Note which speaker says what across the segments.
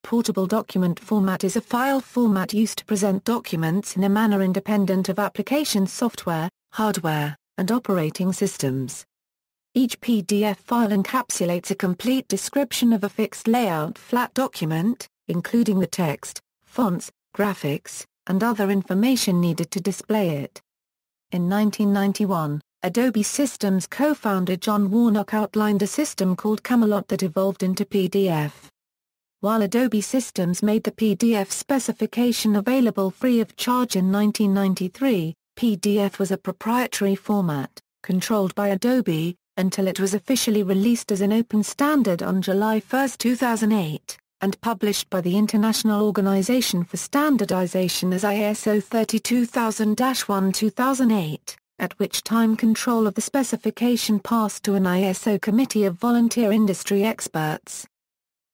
Speaker 1: Portable document format is a file format used to present documents in a manner independent of application software, hardware, and operating systems. Each PDF file encapsulates a complete description of a fixed layout flat document, including the text, fonts, graphics, and other information needed to display it. In 1991, Adobe Systems co-founder John Warnock outlined a system called Camelot that evolved into PDF. While Adobe Systems made the PDF specification available free of charge in 1993, PDF was a proprietary format, controlled by Adobe, until it was officially released as an open standard on July 1, 2008, and published by the International Organization for Standardization as ISO 32000-1-2008, at which time control of the specification passed to an ISO committee of volunteer industry experts.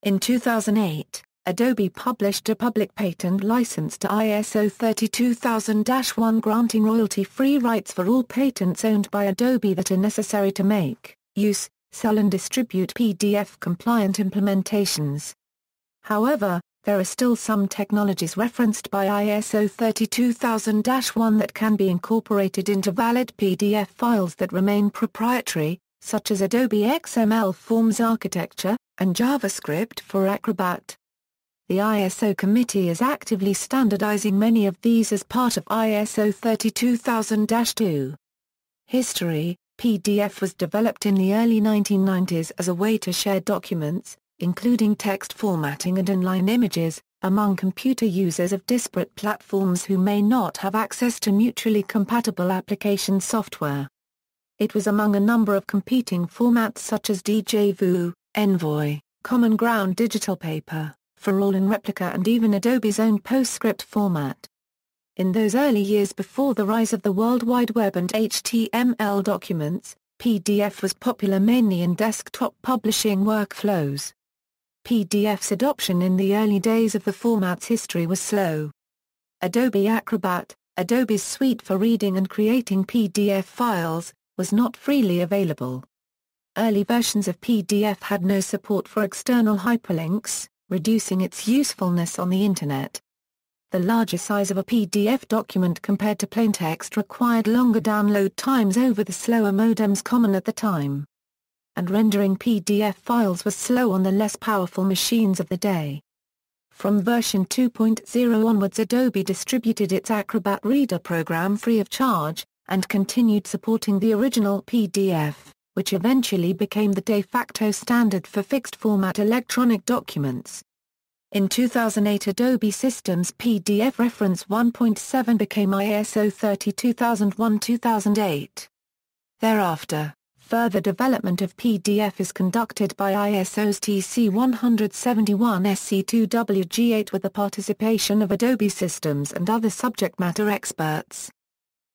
Speaker 1: In 2008, Adobe published a public patent license to ISO 32000-1 granting royalty-free rights for all patents owned by Adobe that are necessary to make, use, sell and distribute PDF-compliant implementations. However, there are still some technologies referenced by ISO 32000-1 that can be incorporated into valid PDF files that remain proprietary, such as Adobe XML Forms architecture, and JavaScript for Acrobat. The ISO committee is actively standardizing many of these as part of ISO 32000-2. History: PDF was developed in the early 1990s as a way to share documents, including text formatting and inline images, among computer users of disparate platforms who may not have access to mutually compatible application software. It was among a number of competing formats such as DJVU, Envoy, Common Ground Digital Paper, For All and Replica, and even Adobe's own PostScript format. In those early years before the rise of the World Wide Web and HTML documents, PDF was popular mainly in desktop publishing workflows. PDF's adoption in the early days of the format's history was slow. Adobe Acrobat, Adobe's suite for reading and creating PDF files, was not freely available. Early versions of PDF had no support for external hyperlinks, reducing its usefulness on the Internet. The larger size of a PDF document compared to plain text required longer download times over the slower modems common at the time. And rendering PDF files was slow on the less powerful machines of the day. From version 2.0 onwards, Adobe distributed its Acrobat Reader program free of charge, and continued supporting the original PDF, which eventually became the de facto standard for fixed-format electronic documents. In 2008, Adobe Systems PDF Reference 1.7 became ISO 32001-2008. Thereafter, further development of PDF is conducted by ISO's TC 171 SC2WG8 with the participation of Adobe Systems and other subject matter experts.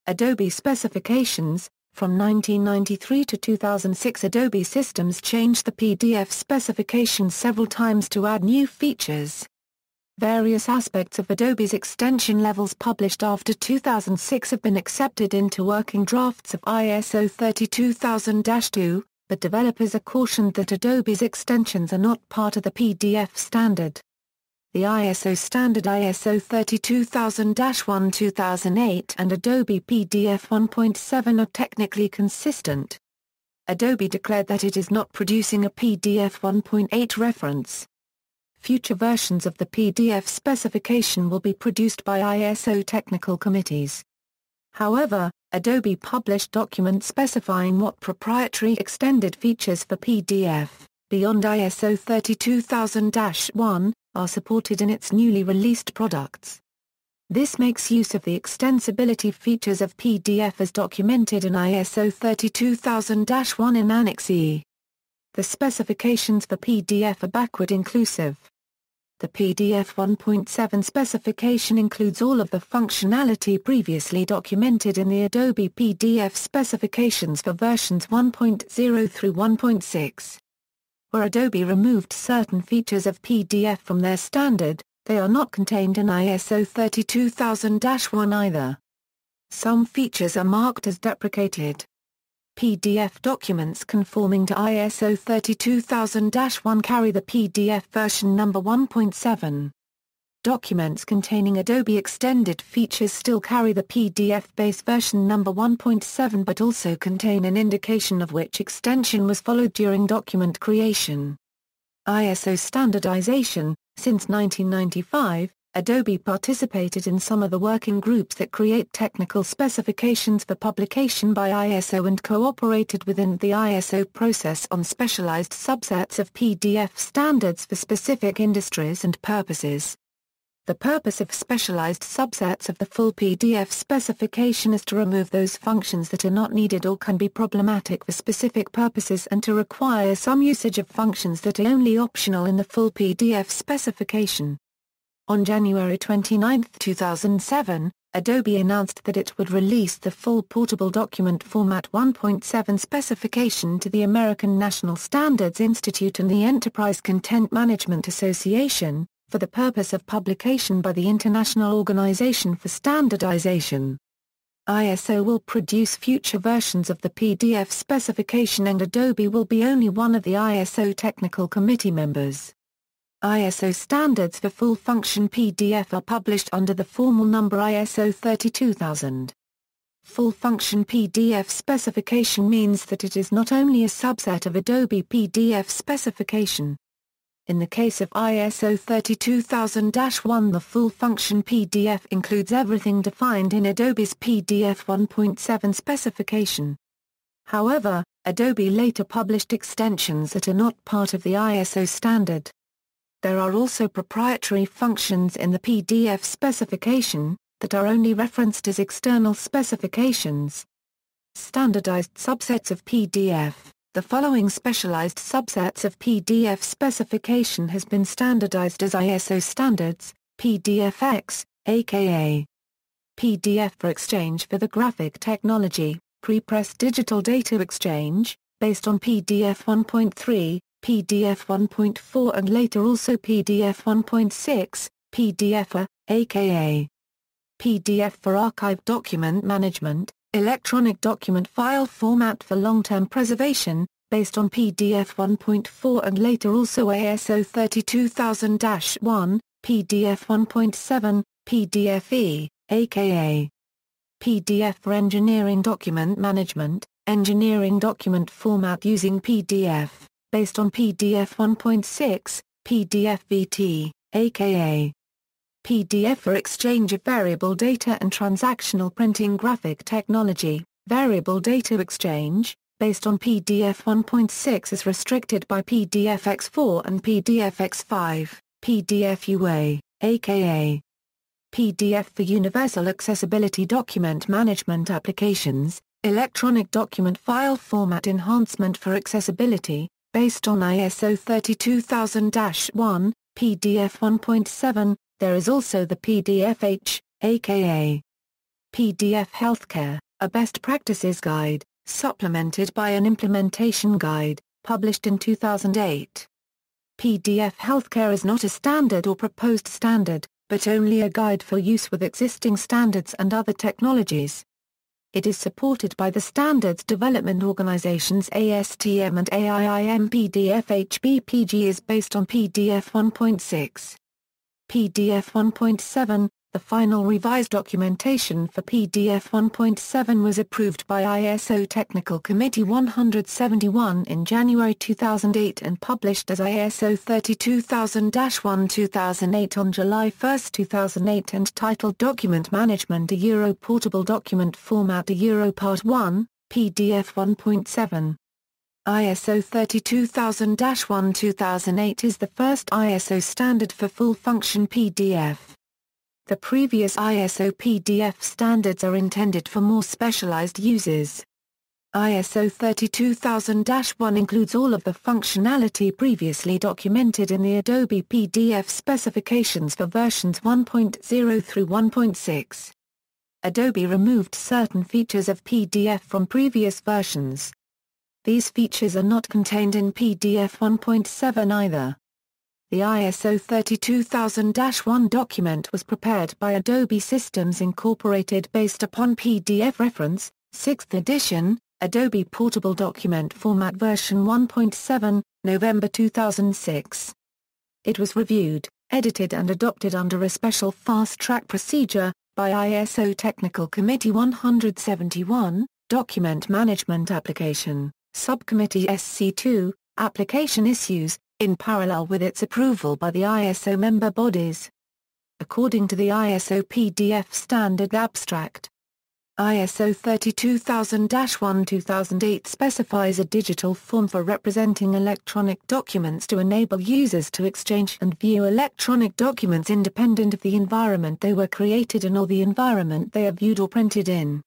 Speaker 1: Adobe Specifications. From 1993 to 2006, Adobe Systems changed the PDF specification several times to add new features. Various aspects of Adobe's extension levels published after 2006 have been accepted into working drafts of ISO 32000-2, but developers are cautioned that Adobe's extensions are not part of the PDF standard. The ISO standard ISO 32000-1-2008 and Adobe PDF 1.7 are technically consistent. Adobe declared that it is not producing a PDF 1.8 reference. Future versions of the PDF specification will be produced by ISO technical committees. However, Adobe published documents specifying what proprietary extended features for PDF, beyond ISO 32000-1, are supported in its newly released products. This makes use of the extensibility features of PDF as documented in ISO 32000-1 in Annex E. The specifications for PDF are backward inclusive. The PDF 1.7 specification includes all of the functionality previously documented in the Adobe PDF specifications for versions 1.0 through 1.6. Where Adobe removed certain features of PDF from their standard, they are not contained in ISO 32000-1 either. Some features are marked as deprecated. PDF documents conforming to ISO 32000-1 carry the PDF version number 1.7. Documents containing Adobe extended features still carry the PDF base version number 1.7 but also contain an indication of which extension was followed during document creation. ISO standardization. Since 1995, Adobe participated in some of the working groups that create technical specifications for publication by ISO and cooperated within the ISO process on specialized subsets of PDF standards for specific industries and purposes. The purpose of specialized subsets of the full PDF specification is to remove those functions that are not needed or can be problematic for specific purposes and to require some usage of functions that are only optional in the full PDF specification. On January 29, 2007, Adobe announced that it would release the full Portable Document Format 1.7 specification to the American National Standards Institute and the Enterprise Content Management Association, for the purpose of publication by the International Organization for Standardization. ISO will produce future versions of the PDF specification and Adobe will be only one of the ISO Technical Committee members. ISO standards for full-function PDF are published under the formal number ISO 32000. Full-function PDF specification means that it is not only a subset of Adobe PDF specification. In the case of ISO 32000-1, the full-function PDF includes everything defined in Adobe's PDF 1.7 specification. However, Adobe later published extensions that are not part of the ISO standard. There are also proprietary functions in the PDF specification that are only referenced as external specifications. Standardized subsets of PDF. The following specialized subsets of PDF specification has been standardized as ISO standards: PDFX, aka PDF for Exchange for the Graphic Technology, Prepress Digital Data Exchange, based on PDF 1.3, PDF 1.4 and later also PDF 1.6, PDFA, aka PDF for Archive Document Management, Electronic Document File Format for Long-Term Preservation, based on PDF 1.4 and later also ISO 32000-1, PDF 1.7, PDFE, aka PDF for Engineering Document Management, Engineering Document Format using PDF, based on PDF 1.6, PDFVT, aka PDF for Exchange of Variable Data and Transactional Printing Graphic Technology, Variable Data Exchange, based on PDF 1.6 is restricted by PDFX4 and PDFX5, PDFUA, aka PDF for Universal Accessibility Document Management Applications, Electronic Document File Format Enhancement for Accessibility, based on ISO 32000-1, PDF 1.7, there is also the PDFH, aka PDF Healthcare, a best practices guide, supplemented by an implementation guide, published in 2008. PDF Healthcare is not a standard or proposed standard, but only a guide for use with existing standards and other technologies. It is supported by the Standards Development Organizations ASTM and AIIM. PDFHBPG is based on PDF 1.6. PDF 1.7, the final revised documentation for PDF 1.7 was approved by ISO Technical Committee 171 in January 2008 and published as ISO 32000-1 2008 on July 1, 2008 and titled Document Management a Portable Document Format a Part 1, PDF 1.7. ISO 32000-1 2008 is the first ISO standard for full-function PDF. The previous ISO PDF standards are intended for more specialized uses. ISO 32000-1 includes all of the functionality previously documented in the Adobe PDF specifications for versions 1.0 through 1.6. Adobe removed certain features of PDF from previous versions. These features are not contained in PDF 1.7 either. The ISO 32000-1 document was prepared by Adobe Systems Incorporated based upon PDF Reference, 6th edition, Adobe Portable Document Format version 1.7, November 2006. It was reviewed, edited and adopted under a special fast-track procedure, by ISO Technical Committee 171, Document Management Application, Subcommittee SC2, Application Issues, in parallel with its approval by the ISO member bodies. According to the ISO PDF Standard Abstract, ISO 32000-1 specifies a digital form for representing electronic documents to enable users to exchange and view electronic documents independent of the environment they were created in or the environment they are viewed or printed in.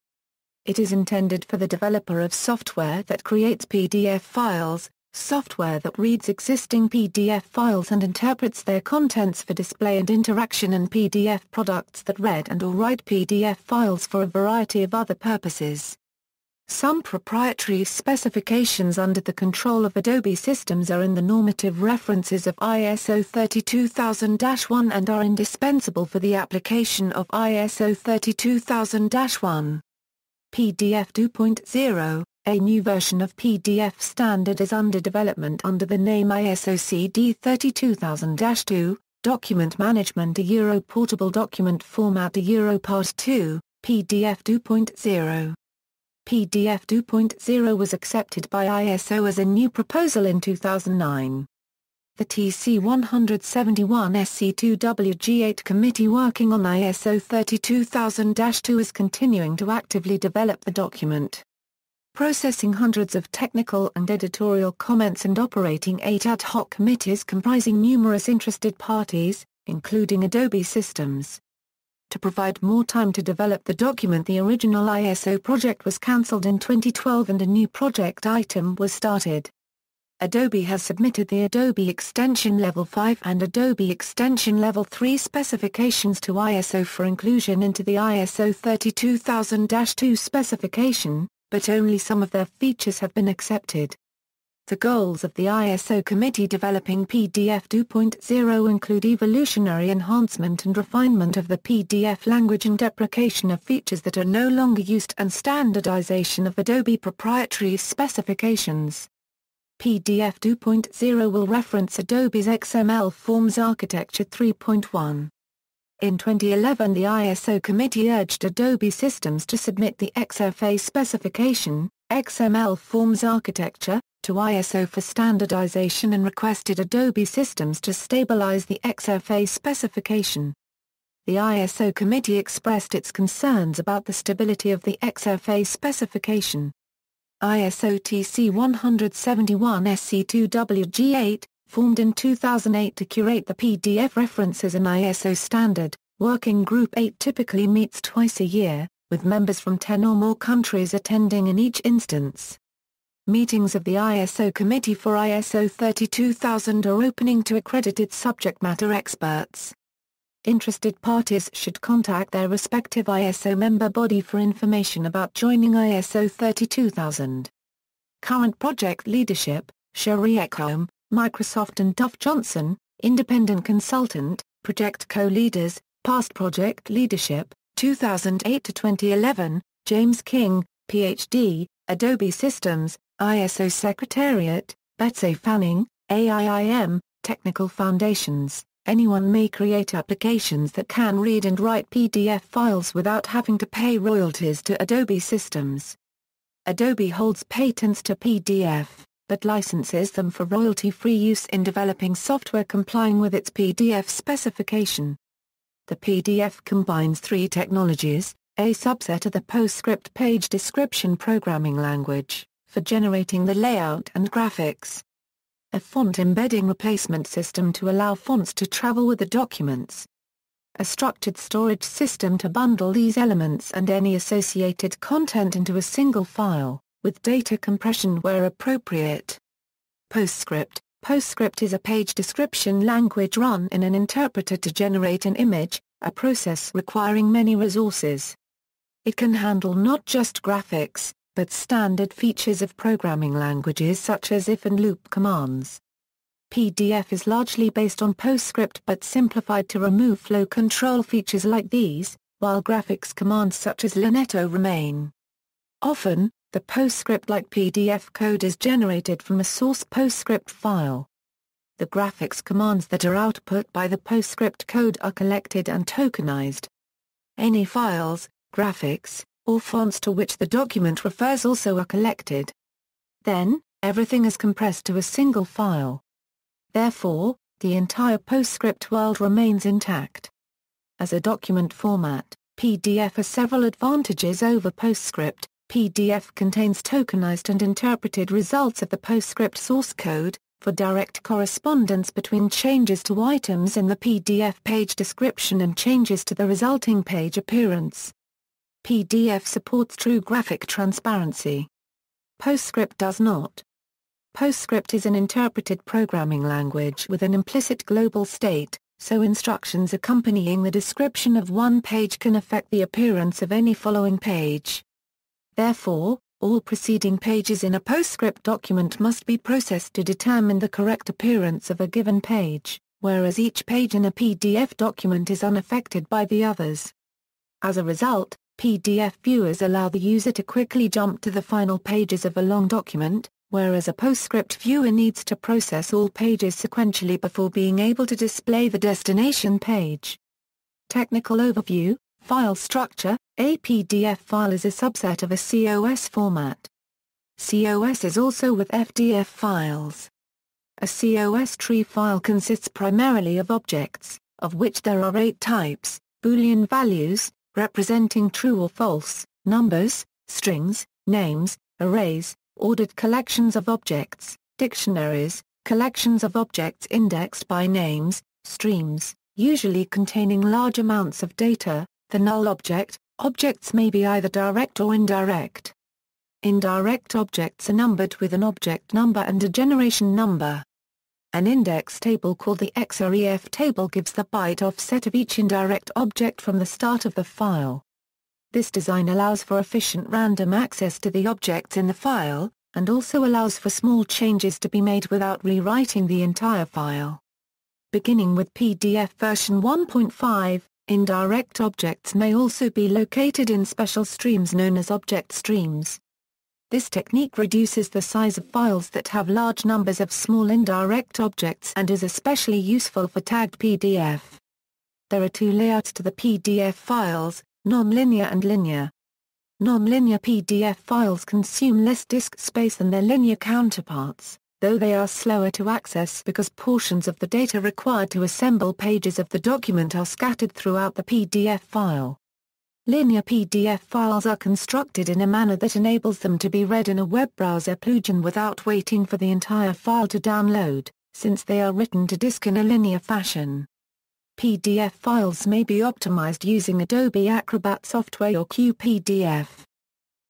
Speaker 1: It is intended for the developer of software that creates PDF files, software that reads existing PDF files and interprets their contents for display and interaction, and PDF products that read and or write PDF files for a variety of other purposes. Some proprietary specifications under the control of Adobe Systems are in the normative references of ISO 32000-1 and are indispensable for the application of ISO 32000-1. PDF 2.0. A new version of PDF standard is under development under the name ISO CD 32000-2, Document Management Euro Portable Document Format Euro Part 2, PDF 2.0. PDF 2.0 was accepted by ISO as a new proposal in 2009. The TC 171 SC2WG8 committee working on ISO 32000-2 is continuing to actively develop the document, processing hundreds of technical and editorial comments and operating 8 ad hoc committees comprising numerous interested parties, including Adobe Systems. To provide more time to develop the document, the original ISO project was cancelled in 2012 and a new project item was started. Adobe has submitted the Adobe Extension Level 5 and Adobe Extension Level 3 specifications to ISO for inclusion into the ISO 32000-2 specification, but only some of their features have been accepted. The goals of the ISO committee developing PDF 2.0 include evolutionary enhancement and refinement of the PDF language and deprecation of features that are no longer used and standardization of Adobe proprietary specifications. PDF 2.0 will reference Adobe's XML Forms Architecture 3.1. In 2011, the ISO committee urged Adobe Systems to submit the XFA specification, XML Forms Architecture, to ISO for standardization and requested Adobe Systems to stabilize the XFA specification. The ISO committee expressed its concerns about the stability of the XFA specification. ISO TC 171 SC2WG8, formed in 2008 to curate the PDF references in ISO standard, Working Group 8 typically meets twice a year, with members from 10 or more countries attending in each instance. Meetings of the ISO Committee for ISO 32000 are opening to accredited subject matter experts. Interested parties should contact their respective ISO member body for information about joining ISO 32000. Current project leadership: Sherry Ekholm, Microsoft, and Duff Johnson, independent consultant. Project co-leaders: past project leadership, 2008 to 2011, James King, Ph.D., Adobe Systems, ISO Secretariat, Betsy Fanning, AIIM, Technical Foundations. Anyone may create applications that can read and write PDF files without having to pay royalties to Adobe Systems. Adobe holds patents to PDF, but licenses them for royalty-free use in developing software complying with its PDF specification. The PDF combines 3 technologies: a subset of the PostScript page description programming language, for generating the layout and graphics; a font embedding replacement system to allow fonts to travel with the documents; a structured storage system to bundle these elements and any associated content into a single file, with data compression where appropriate. PostScript. PostScript is a page description language run in an interpreter to generate an image, a process requiring many resources. It can handle not just graphics, but standard features of programming languages such as if and loop commands. PDF is largely based on PostScript but simplified to remove flow control features like these, while graphics commands such as Lineto remain. Often, The PostScript-like PDF code is generated from a source PostScript file. The graphics commands that are output by the PostScript code are collected and tokenized. Any files, graphics, or fonts to which the document refers also are collected. Then, everything is compressed to a single file. Therefore, the entire PostScript world remains intact. As a document format, PDF has several advantages over PostScript. PDF contains tokenized and interpreted results of the PostScript source code, for direct correspondence between changes to items in the PDF page description and changes to the resulting page appearance. PDF supports true graphic transparency. PostScript does not. PostScript is an interpreted programming language with an implicit global state, so instructions accompanying the description of one page can affect the appearance of any following page. Therefore, all preceding pages in a PostScript document must be processed to determine the correct appearance of a given page, whereas each page in a PDF document is unaffected by the others. As a result, PDF viewers allow the user to quickly jump to the final pages of a long document, whereas a PostScript viewer needs to process all pages sequentially before being able to display the destination page. Technical overview. File structure. A PDF file is a subset of a COS format. COS is also with FDF files. A COS tree file consists primarily of objects, of which there are 8 types: Boolean values, representing true or false, numbers, strings, names, arrays, ordered collections of objects, dictionaries, collections of objects indexed by names, streams, usually containing large amounts of data, the null object. Objects may be either direct or indirect. Indirect objects are numbered with an object number and a generation number. An index table called the XREF table gives the byte offset of each indirect object from the start of the file. This design allows for efficient random access to the objects in the file, and also allows for small changes to be made without rewriting the entire file. Beginning with PDF version 1.5, indirect objects may also be located in special streams known as object streams. This technique reduces the size of files that have large numbers of small indirect objects and is especially useful for tagged PDF. There are 2 layouts to the PDF files, nonlinear and linear. Nonlinear PDF files consume less disk space than their linear counterparts, though they are slower to access because portions of the data required to assemble pages of the document are scattered throughout the PDF file. Linear PDF files are constructed in a manner that enables them to be read in a web browser plugin without waiting for the entire file to download, since they are written to disk in a linear fashion. PDF files may be optimized using Adobe Acrobat software or QPDF.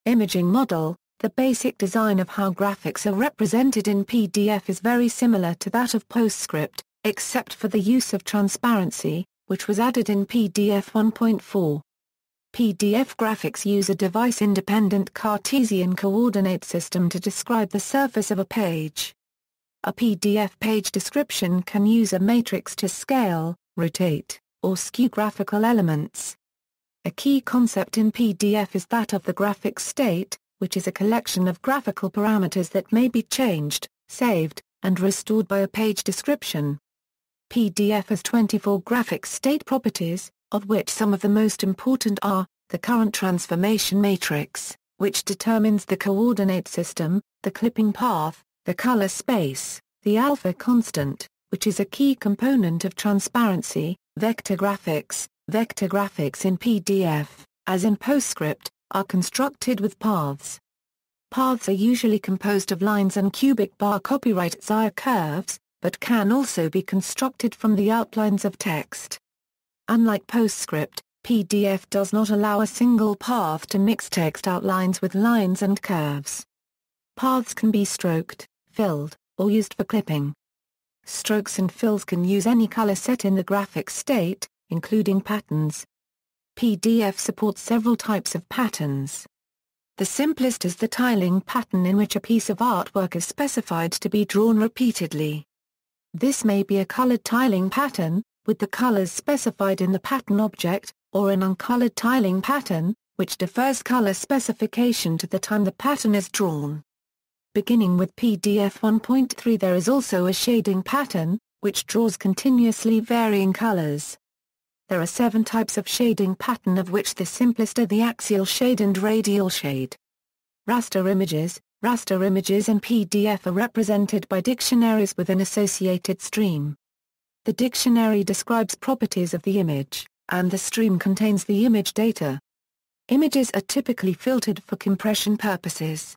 Speaker 1: Imaging model. The basic design of how graphics are represented in PDF is very similar to that of PostScript, except for the use of transparency, which was added in PDF 1.4. PDF graphics use a device-independent Cartesian coordinate system to describe the surface of a page. A PDF page description can use a matrix to scale, rotate, or skew graphical elements. A key concept in PDF is that of the graphic state, which is a collection of graphical parameters that may be changed, saved, and restored by a page description. PDF has 24 graphic state properties, of which some of the most important are, the current transformation matrix, which determines the coordinate system, the clipping path, the color space, the alpha constant, which is a key component of transparency, vector graphics. Vector graphics in PDF, as in PostScript, are constructed with paths. Paths are usually composed of lines and cubic bar copyright ZIA curves, but can also be constructed from the outlines of text. Unlike PostScript, PDF does not allow a single path to mix text outlines with lines and curves. Paths can be stroked, filled, or used for clipping. Strokes and fills can use any color set in the graphic state, including patterns. PDF supports several types of patterns. The simplest is the tiling pattern, in which a piece of artwork is specified to be drawn repeatedly. This may be a colored tiling pattern, with the colors specified in the pattern object, or an uncolored tiling pattern, which defers color specification to the time the pattern is drawn. Beginning with PDF 1.3 there is also a shading pattern, which draws continuously varying colors. There are 7 types of shading pattern, of which the simplest are the axial shade and radial shade. Raster images and PDF are represented by dictionaries with an associated stream. The dictionary describes properties of the image, and the stream contains the image data. Images are typically filtered for compression purposes.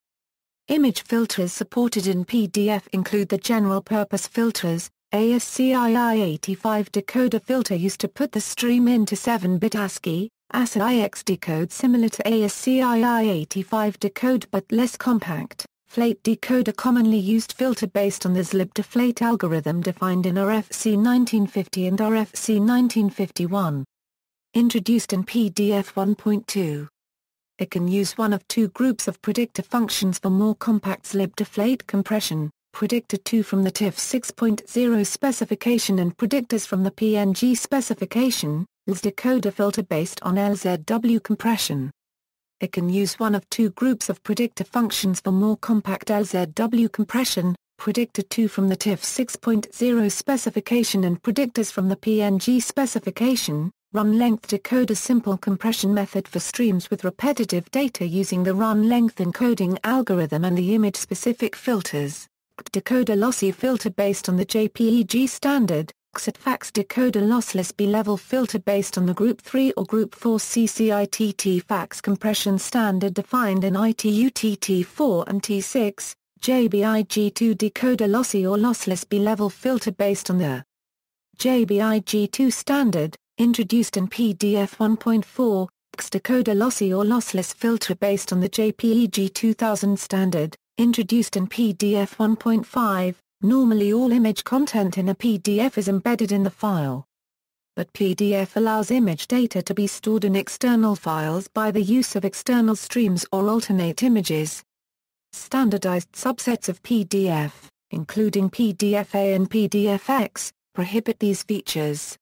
Speaker 1: Image filters supported in PDF include the general-purpose filters, ASCII85 decoder filter used to put the stream into 7-bit ASCII, ASCII-X decode similar to ASCII85 decode but less compact, Flate decoder commonly used filter based on the Zlib-to-Flate algorithm defined in RFC 1950 and RFC 1951. Introduced in PDF 1.2. It can use one of 2 groups of predictor functions for more compact Zlib-to-Flate compression, predictor 2 from the TIFF 6.0 specification and predictors from the PNG specification, LZ decoder filter based on LZW compression. It can use one of 2 groups of predictor functions for more compact LZW compression, predictor 2 from the TIFF 6.0 specification and predictors from the PNG specification, run-length decoder simple compression method for streams with repetitive data using the run-length encoding algorithm and the image-specific filters, decoder lossy filter based on the JPEG standard, XATFAX decoder lossless B-level filter based on the Group 3 or Group 4 CCITT fax compression standard defined in ITU-TT4 and T6, JBIG2 decoder lossy or lossless B-level filter based on the JBIG2 standard, introduced in PDF 1.4, decoder lossy or lossless filter based on the JPEG 2000 standard, introduced in PDF 1.5. Normally all image content in a PDF is embedded in the file. But PDF allows image data to be stored in external files by the use of external streams or alternate images. Standardized subsets of PDF, including PDF-A and PDF-X, prohibit these features.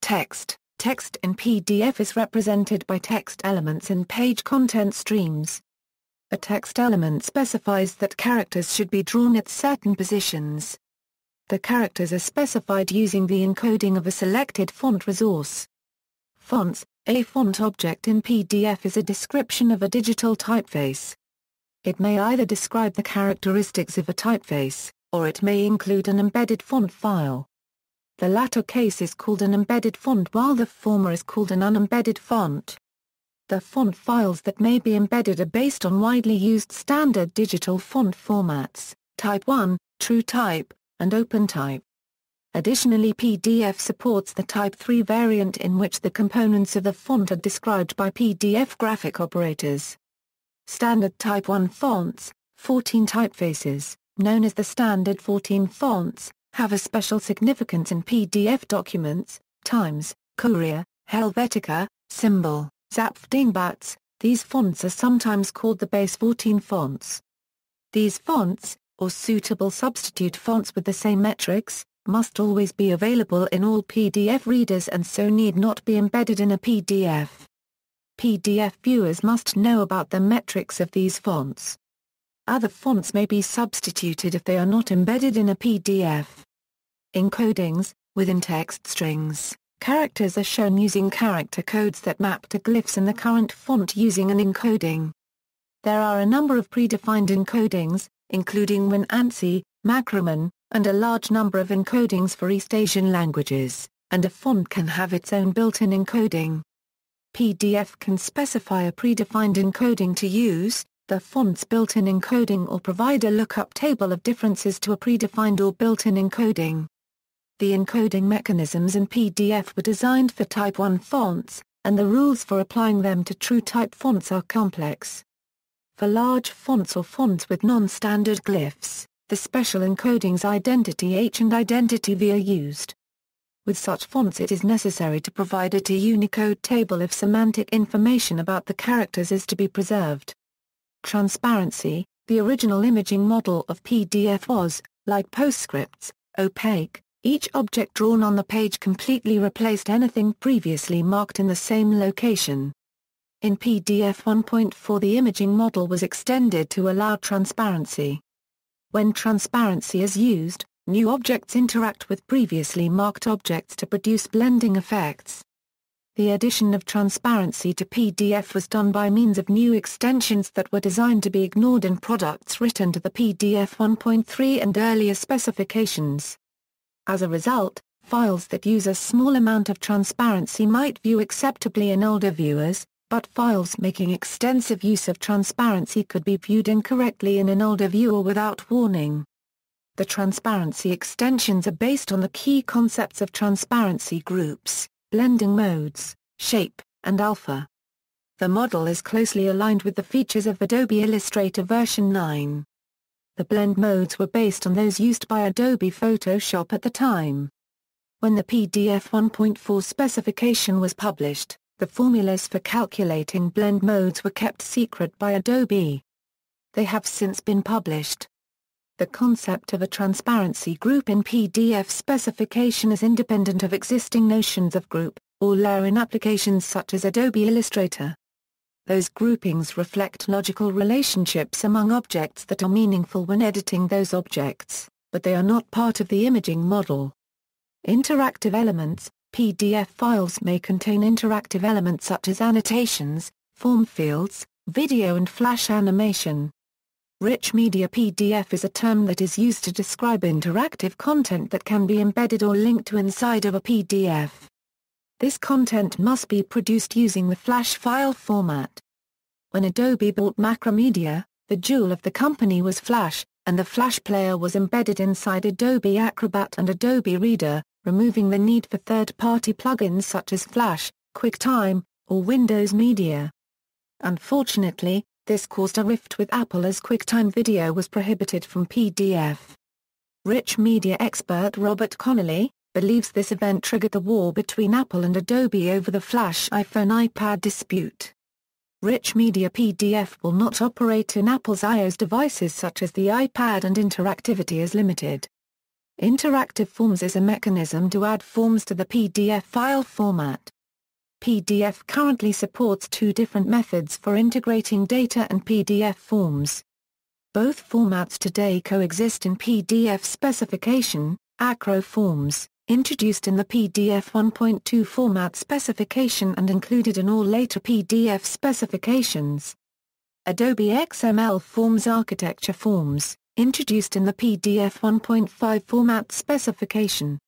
Speaker 1: Text in PDF is represented by text elements in page content streams. A text element specifies that characters should be drawn at certain positions. The characters are specified using the encoding of a selected font resource. Fonts. A font object in PDF is a description of a digital typeface. It may either describe the characteristics of a typeface, or it may include an embedded font file. The latter case is called an embedded font while the former is called an unembedded font. The font files that may be embedded are based on widely used standard digital font formats, Type 1, TrueType, and OpenType. Additionally, PDF supports the Type 3 variant in which the components of the font are described by PDF graphic operators. Standard Type 1 fonts, 14 typefaces, known as the Standard 14 fonts, have a special significance in PDF documents, Times, Courier, Helvetica, Symbol, Zapf Dingbats. These fonts are sometimes called the base 14 fonts. These fonts, or suitable substitute fonts with the same metrics, must always be available in all PDF readers and so need not be embedded in a PDF. PDF viewers must know about the metrics of these fonts. Other fonts may be substituted if they are not embedded in a PDF. Encodings. Within text strings, characters are shown using character codes that map to glyphs in the current font using an encoding. There are a number of predefined encodings, including WinANSI, Macroman, and a large number of encodings for East Asian languages, and a font can have its own built-in encoding. PDF can specify a predefined encoding to use, the font's built-in encoding, or provide a lookup table of differences to a predefined or built-in encoding. The encoding mechanisms in PDF were designed for Type 1 fonts, and the rules for applying them to TrueType fonts are complex. For large fonts or fonts with non-standard glyphs, the special encodings Identity H and Identity V are used. With such fonts it is necessary to provide a Unicode table if semantic information about the characters is to be preserved. Transparency. The original imaging model of PDF was, like PostScript's, opaque. Each object drawn on the page completely replaced anything previously marked in the same location. In PDF 1.4 the imaging model was extended to allow transparency. When transparency is used, new objects interact with previously marked objects to produce blending effects. The addition of transparency to PDF was done by means of new extensions that were designed to be ignored in products written to the PDF 1.3 and earlier specifications. As a result, files that use a small amount of transparency might view acceptably in older viewers, but files making extensive use of transparency could be viewed incorrectly in an older viewer without warning. The transparency extensions are based on the key concepts of transparency groups, blending modes, shape, and alpha. The model is closely aligned with the features of Adobe Illustrator version 9. The blend modes were based on those used by Adobe Photoshop at the time. When the PDF 1.4 specification was published, the formulas for calculating blend modes were kept secret by Adobe. They have since been published. The concept of a transparency group in PDF specification is independent of existing notions of group, or layer in applications such as Adobe Illustrator. Those groupings reflect logical relationships among objects that are meaningful when editing those objects, but they are not part of the imaging model. Interactive elements. PDF files may contain interactive elements such as annotations, form fields, video and flash animation. Rich media PDF is a term that is used to describe interactive content that can be embedded or linked to inside of a PDF. This content must be produced using the Flash file format. When Adobe bought Macromedia, the jewel of the company was Flash, and the Flash player was embedded inside Adobe Acrobat and Adobe Reader, removing the need for third-party plugins such as Flash, QuickTime, or Windows Media. Unfortunately, this caused a rift with Apple as QuickTime Video was prohibited from PDF. Rich media expert Robert Connolly believes this event triggered the war between Apple and Adobe over the Flash iPhone-iPad dispute. Rich media PDF will not operate in Apple's iOS devices such as the iPad and interactivity is limited. Interactive Forms is a mechanism to add forms to the PDF file format. PDF currently supports two different methods for integrating data and PDF forms. Both formats today coexist in PDF specification. Acro forms, introduced in the PDF 1.2 format specification and included in all later PDF specifications. Adobe XML forms. Architecture forms, introduced in the PDF 1.5 format specification.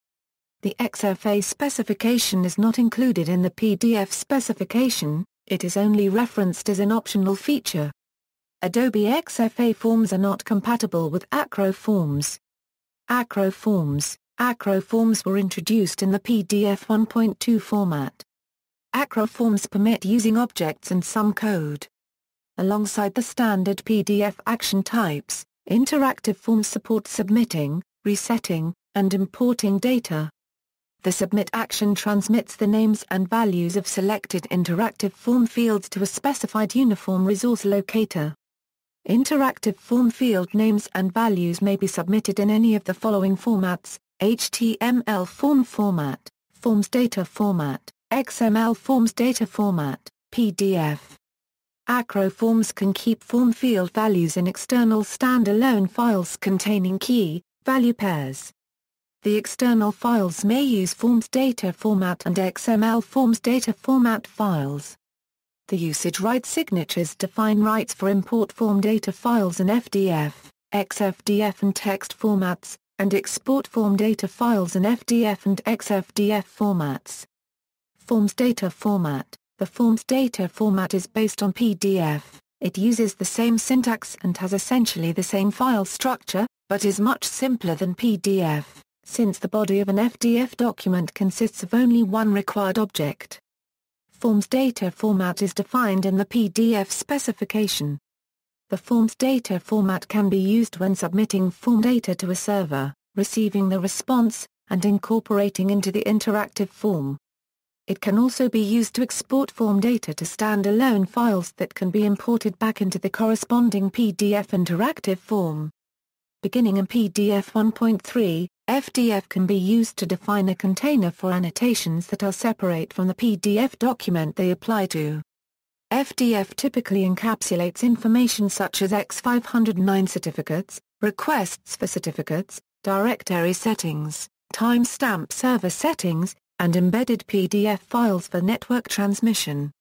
Speaker 1: The XFA specification is not included in the PDF specification, it is only referenced as an optional feature. Adobe XFA forms are not compatible with Acro forms. Acro forms were introduced in the PDF 1.2 format. Acro forms permit using objects and some code. Alongside the standard PDF action types, interactive forms support submitting, resetting, and importing data. The submit action transmits the names and values of selected interactive form fields to a specified uniform resource locator. Interactive form field names and values may be submitted in any of the following formats: HTML form format, forms data format, XML forms data format, PDF. Acro forms can keep form field values in external standalone files containing key, value pairs. The external files may use forms data format and XML forms data format files. The usage right signatures define rights for import form data files in FDF, XFDF and text formats, and export form data files in FDF and XFDF formats. Forms data format. The forms data format is based on PDF. It uses the same syntax and has essentially the same file structure, but is much simpler than PDF, since the body of an FDF document consists of only one required object. Forms data format is defined in the PDF specification. The forms data format can be used when submitting form data to a server, receiving the response, and incorporating into the interactive form. It can also be used to export form data to standalone files that can be imported back into the corresponding PDF interactive form. Beginning in PDF 1.3, FDF can be used to define a container for annotations that are separate from the PDF document they apply to. FDF typically encapsulates information such as X509 certificates, requests for certificates, directory settings, timestamp server settings, and embedded PDF files for network transmission.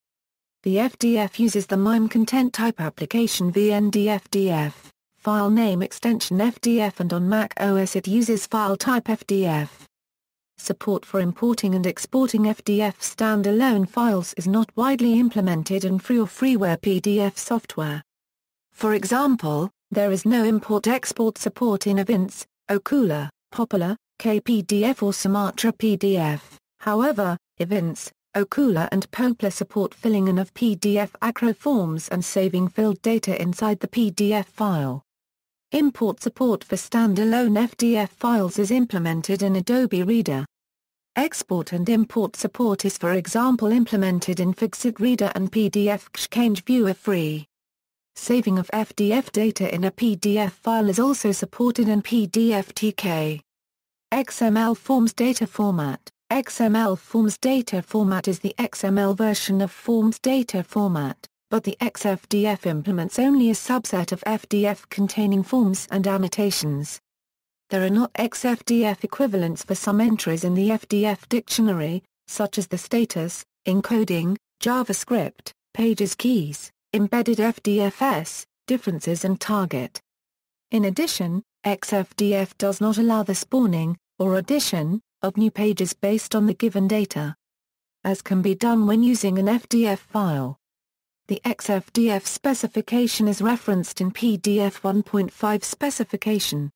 Speaker 1: The FDF uses the MIME content type application VNDFDF, file name extension FDF, and on Mac OS it uses file type FDF. Support for importing and exporting FDF standalone files is not widely implemented in free or freeware PDF software. For example, there is no import-export support in Evince, Okula, Popular, KPDF or Sumatra PDF. However, Evince, Okula and Poplar support filling in of PDF acro forms and saving filled data inside the PDF file. Import support for standalone FDF files is implemented in Adobe Reader. Export and import support is for example implemented in Fixit Reader and PDF Exchange Viewer Free. Saving of FDF data in a PDF file is also supported in PDFTK. XML Forms Data Format. XML Forms Data Format is the XML version of Forms Data Format, but the XFDF implements only a subset of FDF containing forms and annotations. There are not XFDF equivalents for some entries in the FDF dictionary, such as the status, encoding, JavaScript, pages keys, embedded FDFS, differences and target. In addition, XFDF does not allow the spawning, or addition, of new pages based on the given data, as can be done when using an FDF file. The XFDF specification is referenced in PDF 1.5 specification.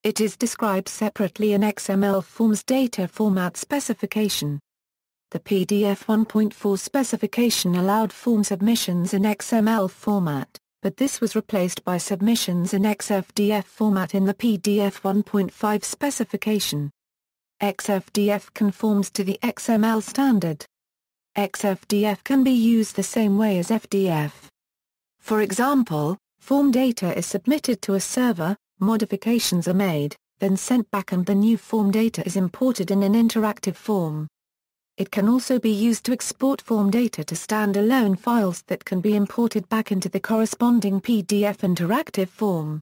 Speaker 1: It is described separately in XML Forms Data Format specification. The PDF 1.4 specification allowed form submissions in XML format, but this was replaced by submissions in XFDF format in the PDF 1.5 specification. XFDF conforms to the XML standard. XFDF can be used the same way as FDF. For example, form data is submitted to a server, modifications are made, then sent back and the new form data is imported in an interactive form. It can also be used to export form data to standalone files that can be imported back into the corresponding PDF interactive form.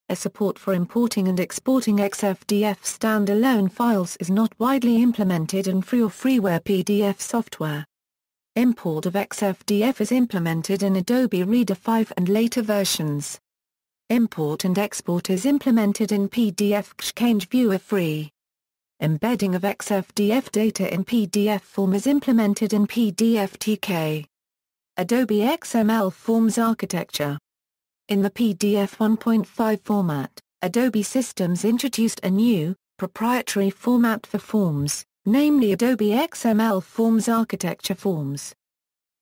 Speaker 1: A support for importing and exporting XFDF standalone files is not widely implemented in free or freeware PDF software. Import of XFDF is implemented in Adobe Reader 5 and later versions. Import and export is implemented in PDF Exchange Viewer Free. Embedding of XFDF data in PDF form is implemented in PDFTK. Adobe XML Forms Architecture. In the PDF 1.5 format, Adobe Systems introduced a new, proprietary format for forms, namely Adobe XML Forms Architecture Forms.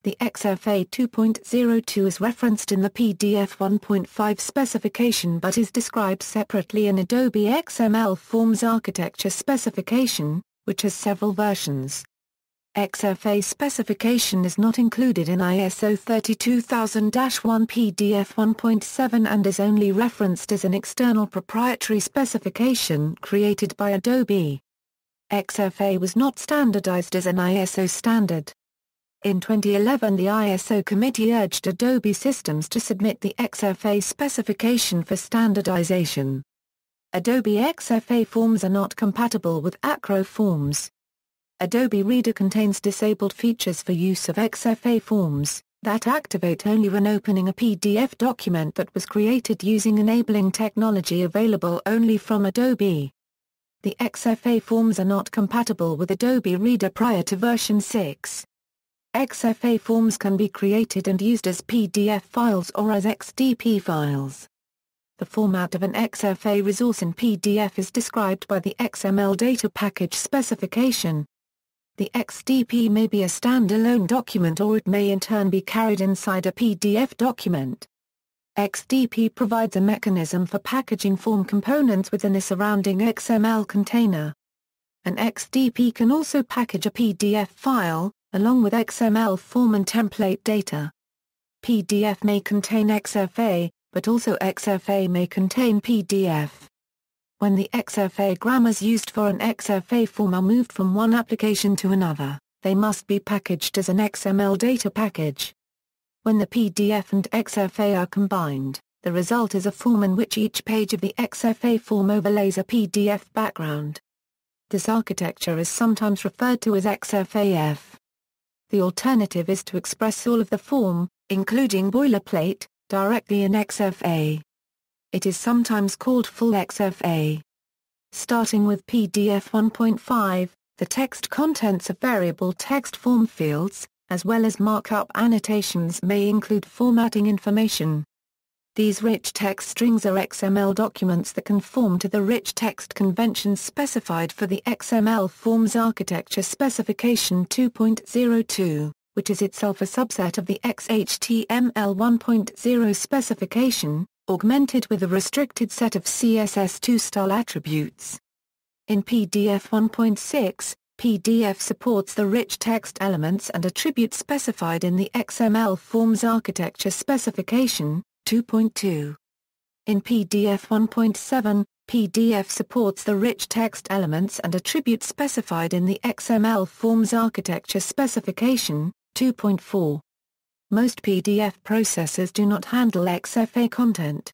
Speaker 1: The XFA 2.02 is referenced in the PDF 1.5 specification but is described separately in Adobe XML Forms Architecture specification, which has several versions. XFA specification is not included in ISO 32000-1 PDF 1.7 and is only referenced as an external proprietary specification created by Adobe. XFA was not standardized as an ISO standard. In 2011 the ISO committee urged Adobe Systems to submit the XFA specification for standardization. Adobe XFA forms are not compatible with Acro forms. Adobe Reader contains disabled features for use of XFA forms, that activate only when opening a PDF document that was created using enabling technology available only from Adobe. The XFA forms are not compatible with Adobe Reader prior to version 6. XFA forms can be created and used as PDF files or as XDP files. The format of an XFA resource in PDF is described by the XML data package specification. The XDP may be a standalone document or it may in turn be carried inside a PDF document. XDP provides a mechanism for packaging form components within a surrounding XML container. An XDP can also package a PDF file, along with XML form and template data. PDF may contain XFA, but also XFA may contain PDF. When the XFA grammars used for an XFA form are moved from one application to another, they must be packaged as an XML data package. When the PDF and XFA are combined, the result is a form in which each page of the XFA form overlays a PDF background. This architecture is sometimes referred to as XFAF. The alternative is to express all of the form, including boilerplate, directly in XFA. It is sometimes called full XFA. Starting with PDF 1.5, the text contents of variable text form fields, as well as markup annotations, may include formatting information. These rich text strings are XML documents that conform to the rich text conventions specified for the XML Forms Architecture Specification 2.02, which is itself a subset of the XHTML 1.0 specification, augmented with a restricted set of CSS2 style attributes. In PDF 1.6, PDF supports the rich text elements and attributes specified in the XML Forms Architecture Specification 2.2. In PDF 1.7, PDF supports the rich text elements and attributes specified in the XML Forms Architecture Specification 2.4. Most PDF processors do not handle XFA content.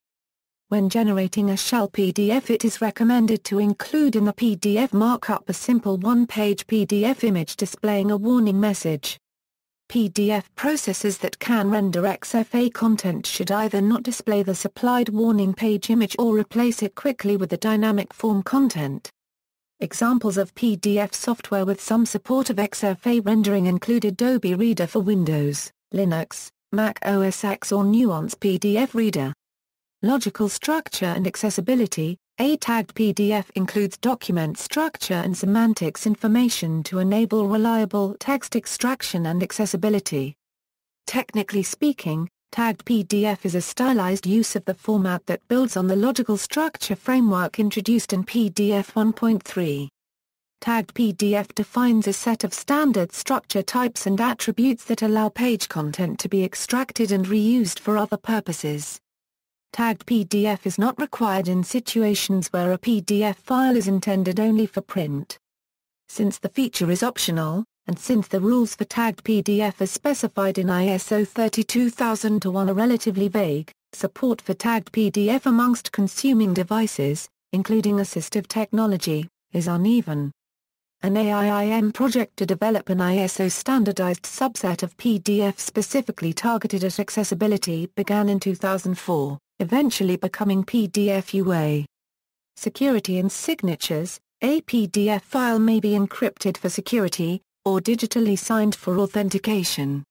Speaker 1: When generating a shell PDF, it is recommended to include in the PDF markup a simple one-page PDF image displaying a warning message. PDF processors that can render XFA content should either not display the supplied warning page image or replace it quickly with the dynamic form content. Examples of PDF software with some support of XFA rendering include Adobe Reader for Windows, Linux, Mac OS X or Nuance PDF Reader. Logical structure and accessibility. A tagged PDF includes document structure and semantics information to enable reliable text extraction and accessibility. Technically speaking, tagged PDF is a stylized use of the format that builds on the logical structure framework introduced in PDF 1.3. Tagged PDF defines a set of standard structure types and attributes that allow page content to be extracted and reused for other purposes. Tagged PDF is not required in situations where a PDF file is intended only for print. Since the feature is optional, and since the rules for tagged PDF as specified in ISO 32001 are relatively vague, support for tagged PDF amongst consuming devices, including assistive technology, is uneven. An AIIM project to develop an ISO standardized subset of PDF specifically targeted at accessibility began in 2004. Eventually becoming PDF UA. Security and signatures. A PDF file may be encrypted for security, or digitally signed for authentication.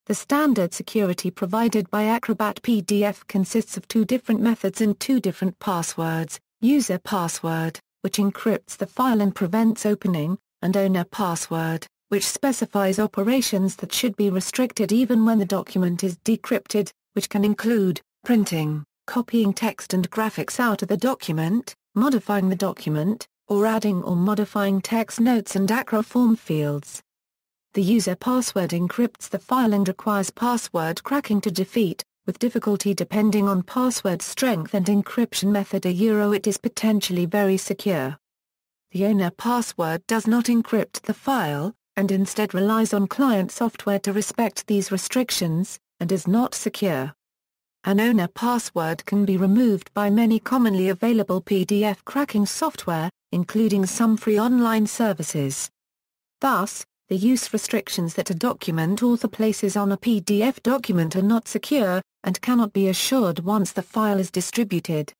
Speaker 1: The standard security provided by Acrobat PDF consists of two different methods and two different passwords: user password, which encrypts the file and prevents opening, and owner password, which specifies operations that should be restricted even when the document is decrypted, which can include printing, copying text and graphics out of the document, modifying the document, or adding or modifying text notes and acroform fields. The user password encrypts the file and requires password cracking to defeat, with difficulty depending on password strength and encryption method. It is potentially very secure. The owner password does not encrypt the file, and instead relies on client software to respect these restrictions, and is not secure. An owner password can be removed by many commonly available PDF cracking software, including some free online services. Thus, the use restrictions that a document author places on a PDF document are not secure, and cannot be assured once the file is distributed.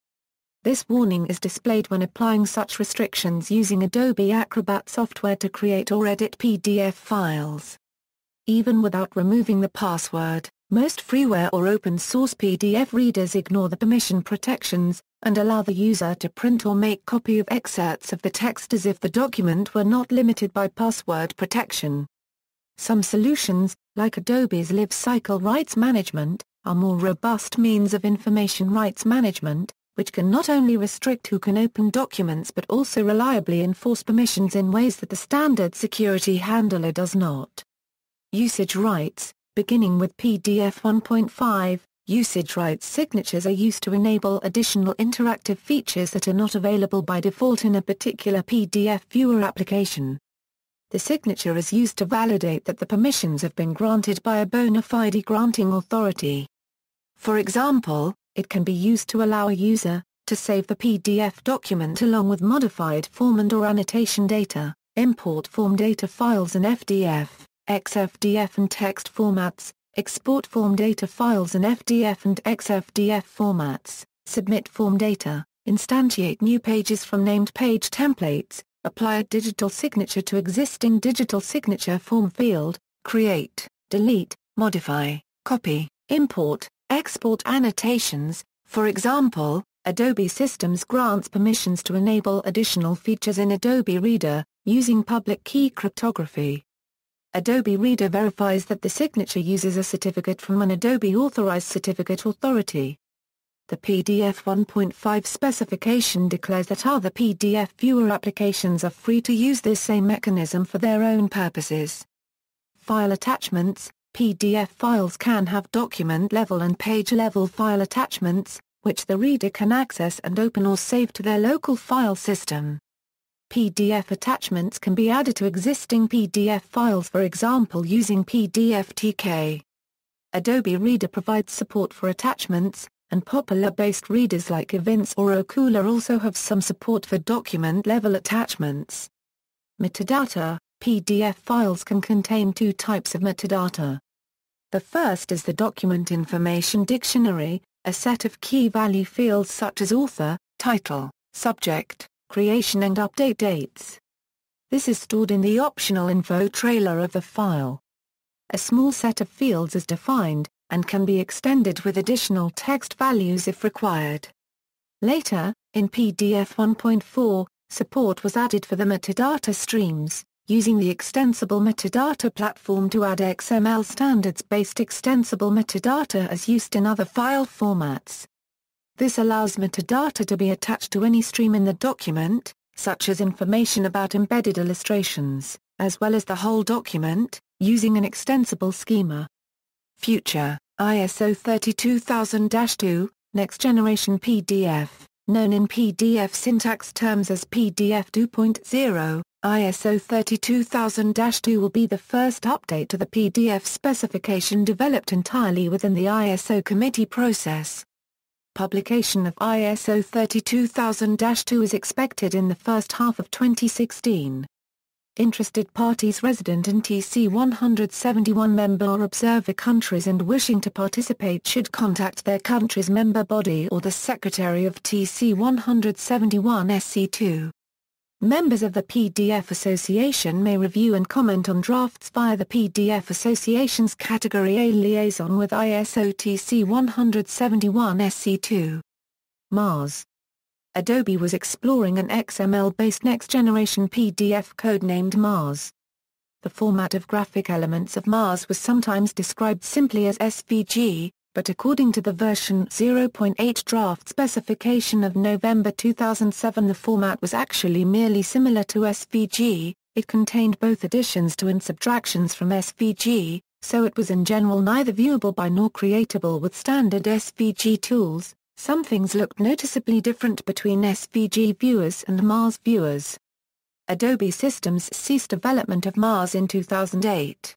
Speaker 1: This warning is displayed when applying such restrictions using Adobe Acrobat software to create or edit PDF files. Even without removing the password, most freeware or open-source PDF readers ignore the permission protections, and allow the user to print or make copy of excerpts of the text as if the document were not limited by password protection. Some solutions, like Adobe's Live Cycle Rights Management, are more robust means of information rights management, which can not only restrict who can open documents but also reliably enforce permissions in ways that the standard security handler does not. Usage rights. Beginning with PDF 1.5, usage rights signatures are used to enable additional interactive features that are not available by default in a particular PDF viewer application. The signature is used to validate that the permissions have been granted by a bona fide granting authority. For example, it can be used to allow a user to save the PDF document along with modified form and/or annotation data, import form data files in FDF, XFDF and text formats, export form data files in FDF and XFDF formats, submit form data, instantiate new pages from named page templates, apply a digital signature to existing digital signature form field, create, delete, modify, copy, import, export annotations. For example, Adobe Systems grants permissions to enable additional features in Adobe Reader, using public key cryptography. Adobe Reader verifies that the signature uses a certificate from an Adobe Authorized Certificate Authority. The PDF 1.5 specification declares that other PDF viewer applications are free to use this same mechanism for their own purposes. File attachments. PDF files can have document-level and page-level file attachments, which the reader can access and open or save to their local file system. PDF attachments can be added to existing PDF files, for example using PDFTK. Adobe Reader provides support for attachments, and popular-based readers like Evince or Okula also have some support for document-level attachments. Metadata. PDF files can contain two types of metadata. The first is the Document Information Dictionary, a set of key-value fields such as author, title, subject, creation and update dates. This is stored in the optional info trailer of the file. A small set of fields is defined, and can be extended with additional text values if required. Later, in PDF 1.4, support was added for the metadata streams, using the Extensible Metadata platform to add XML standards-based extensible metadata as used in other file formats. This allows metadata to be attached to any stream in the document, such as information about embedded illustrations, as well as the whole document, using an extensible schema. Future, ISO 32000-2, Next Generation PDF, known in PDF syntax terms as PDF 2.0, ISO 32000-2 will be the first update to the PDF specification developed entirely within the ISO committee process. Publication of ISO 32000-2 is expected in the first half of 2016. Interested parties resident in TC 171 member or observer countries and wishing to participate should contact their country's member body or the Secretary of TC 171 SC2. Members of the PDF Association may review and comment on drafts via the PDF Association's Category A liaison with ISO TC 171 SC2. Mars. Adobe was exploring an XML-based next-generation PDF code named Mars. The format of graphic elements of Mars was sometimes described simply as SVG, but according to the version 0.8 draft specification of November 2007, the format was actually merely similar to SVG. It contained both additions to and subtractions from SVG, so it was in general neither viewable by nor creatable with standard Svg tools. Some things looked noticeably different between SVG viewers and Mars viewers. Adobe Systems ceased development of Mars in 2008.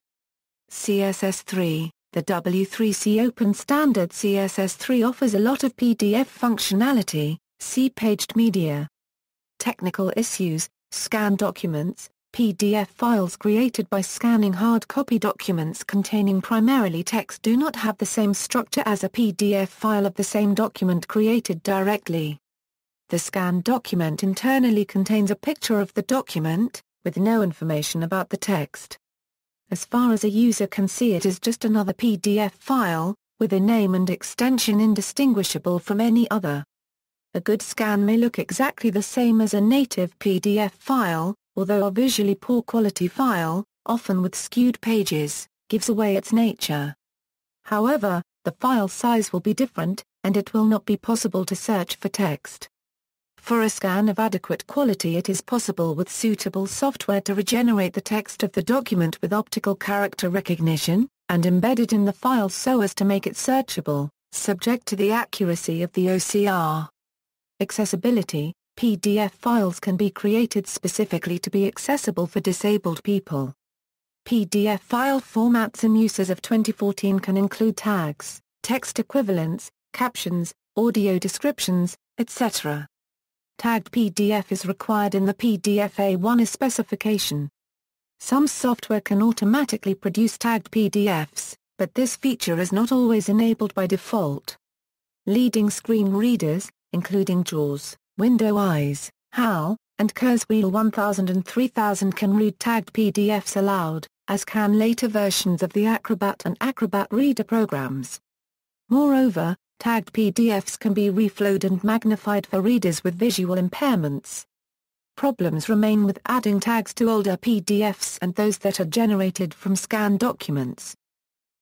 Speaker 1: CSS3. The W3C Open Standard CSS3 offers a lot of PDF functionality. See Paged Media. Technical issues. Scan documents. PDF files created by scanning hard copy documents containing primarily text do not have the same structure as a PDF file of the same document created directly. The scanned document internally contains a picture of the document, with no information about the text. As far as a user can see, it is just another PDF file, with a name and extension indistinguishable from any other. A good scan may look exactly the same as a native PDF file, although a visually poor quality file, often with skewed pages, gives away its nature. However, the file size will be different, and it will not be possible to search for text. For a scan of adequate quality, it is possible with suitable software to regenerate the text of the document with optical character recognition, and embed it in the file so as to make it searchable, subject to the accuracy of the OCR. Accessibility. PDF files can be created specifically to be accessible for disabled people. PDF file formats in use as of 2014 can include tags, text equivalents, captions, audio descriptions, etc. Tagged PDF is required in the PDF A1 specification. Some software can automatically produce tagged PDFs, but this feature is not always enabled by default. Leading screen readers, including JAWS, Window Eyes, HAL, and Kurzweil 1000 and 3000 can read tagged PDFs aloud, as can later versions of the Acrobat and Acrobat Reader programs. Moreover, tagged PDFs can be reflowed and magnified for readers with visual impairments. Problems remain with adding tags to older PDFs and those that are generated from scanned documents.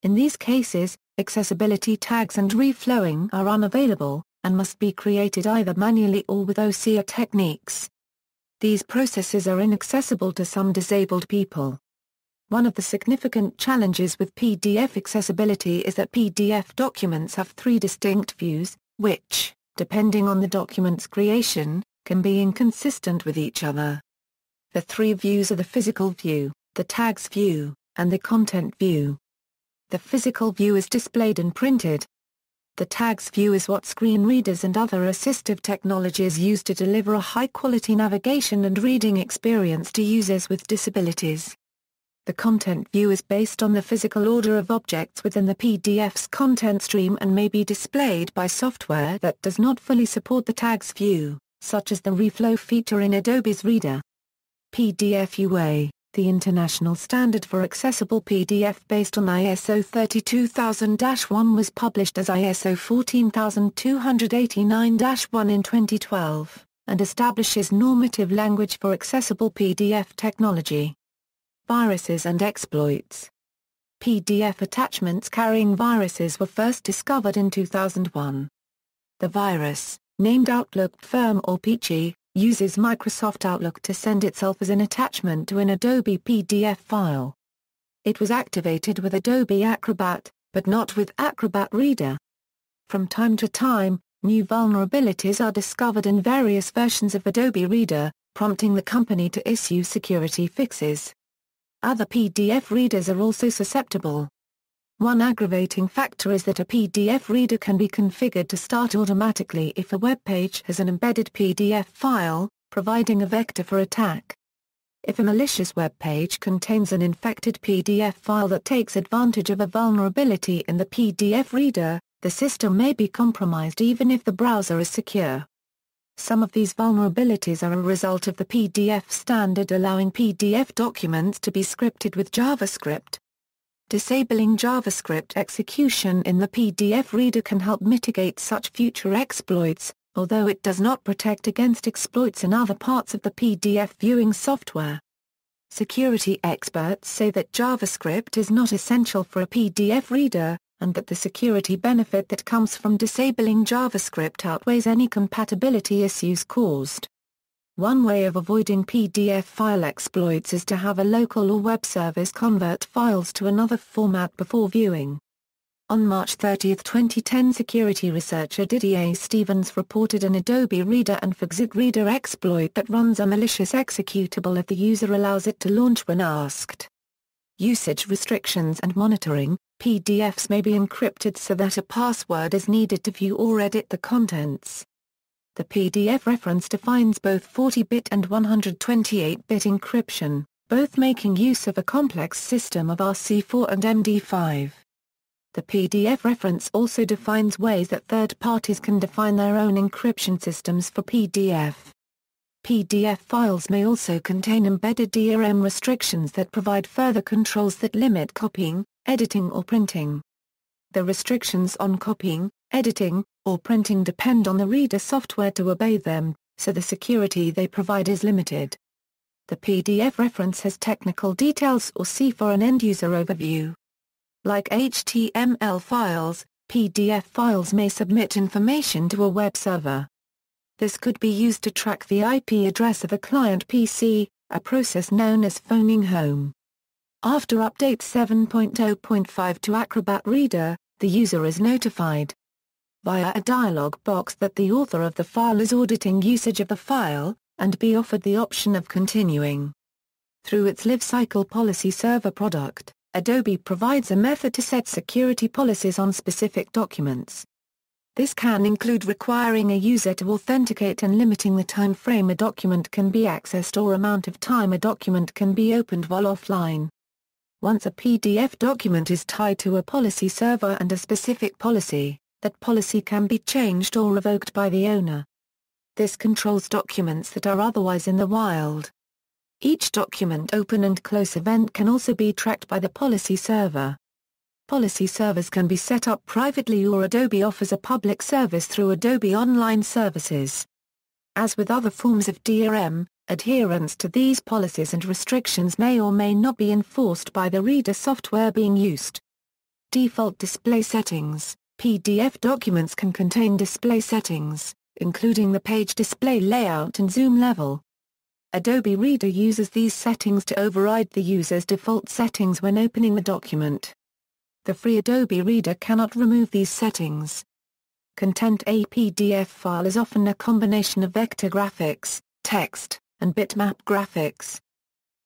Speaker 1: In these cases, accessibility tags and reflowing are unavailable, and must be created either manually or with OCR techniques. These processes are inaccessible to some disabled people. One of the significant challenges with PDF accessibility is that PDF documents have three distinct views, which, depending on the document's creation, can be inconsistent with each other. The three views are the physical view, the tags view, and the content view. The physical view is displayed and printed. The tags view is what screen readers and other assistive technologies use to deliver a high-quality navigation and reading experience to users with disabilities. The content view is based on the physical order of objects within the PDF's content stream and may be displayed by software that does not fully support the tags view, such as the reflow feature in Adobe's Reader. PDF UA, the international standard for accessible PDF based on ISO 32000-1 was published as ISO 14289-1 in 2012, and establishes normative language for accessible PDF technology. Viruses and exploits. PDF attachments carrying viruses were first discovered in 2001. The virus, named Outlook Firm or Peachy, uses Microsoft Outlook to send itself as an attachment to an Adobe PDF file. It was activated with Adobe Acrobat, but not with Acrobat Reader. From time to time, new vulnerabilities are discovered in various versions of Adobe Reader, prompting the company to issue security fixes. Other PDF readers are also susceptible. One aggravating factor is that a PDF reader can be configured to start automatically if a web page has an embedded PDF file, providing a vector for attack. If a malicious web page contains an infected PDF file that takes advantage of a vulnerability in the PDF reader, the system may be compromised even if the browser is secure. Some of these vulnerabilities are a result of the PDF standard allowing PDF documents to be scripted with JavaScript. Disabling JavaScript execution in the PDF reader can help mitigate such future exploits, although it does not protect against exploits in other parts of the PDF viewing software. Security experts say that JavaScript is not essential for a PDF reader, and that the security benefit that comes from disabling JavaScript outweighs any compatibility issues caused. One way of avoiding PDF file exploits is to have a local or web service convert files to another format before viewing. On March 30, 2010, security researcher Didier Stevens reported an Adobe Reader and Fixit Reader exploit that runs a malicious executable if the user allows it to launch when asked. Usage restrictions and monitoring. PDFs may be encrypted so that a password is needed to view or edit the contents. The PDF reference defines both 40-bit and 128-bit encryption, both making use of a complex system of RC4 and MD5. The PDF reference also defines ways that third parties can define their own encryption systems for PDF. PDF files may also contain embedded DRM restrictions that provide further controls that limit copying, editing or printing. The restrictions on copying, editing, or printing depend on the reader software to obey them, so the security they provide is limited. The PDF reference has technical details or C for an end-user overview. Like HTML files, PDF files may submit information to a web server. This could be used to track the IP address of a client PC, a process known as phoning home. After update 7.0.5 to Acrobat Reader, the user is notified. via a dialog box that the author of the file is auditing usage of the file, and be offered the option of continuing. Through its Livecycle Policy Server product, Adobe provides a method to set security policies on specific documents. This can include requiring a user to authenticate and limiting the time frame a document can be accessed or amount of time a document can be opened while offline. Once a PDF document is tied to a policy server and a specific policy, that policy can be changed or revoked by the owner. This controls documents that are otherwise in the wild. Each document open and close event can also be tracked by the policy server. Policy servers can be set up privately, or Adobe offers a public service through Adobe Online Services. As with other forms of DRM, adherence to these policies and restrictions may or may not be enforced by the reader software being used. Default display settings. PDF documents can contain display settings, including the page display layout and zoom level. Adobe Reader uses these settings to override the user's default settings when opening the document. The free Adobe Reader cannot remove these settings. Content. A PDF file is often a combination of vector graphics, text, and bitmap graphics.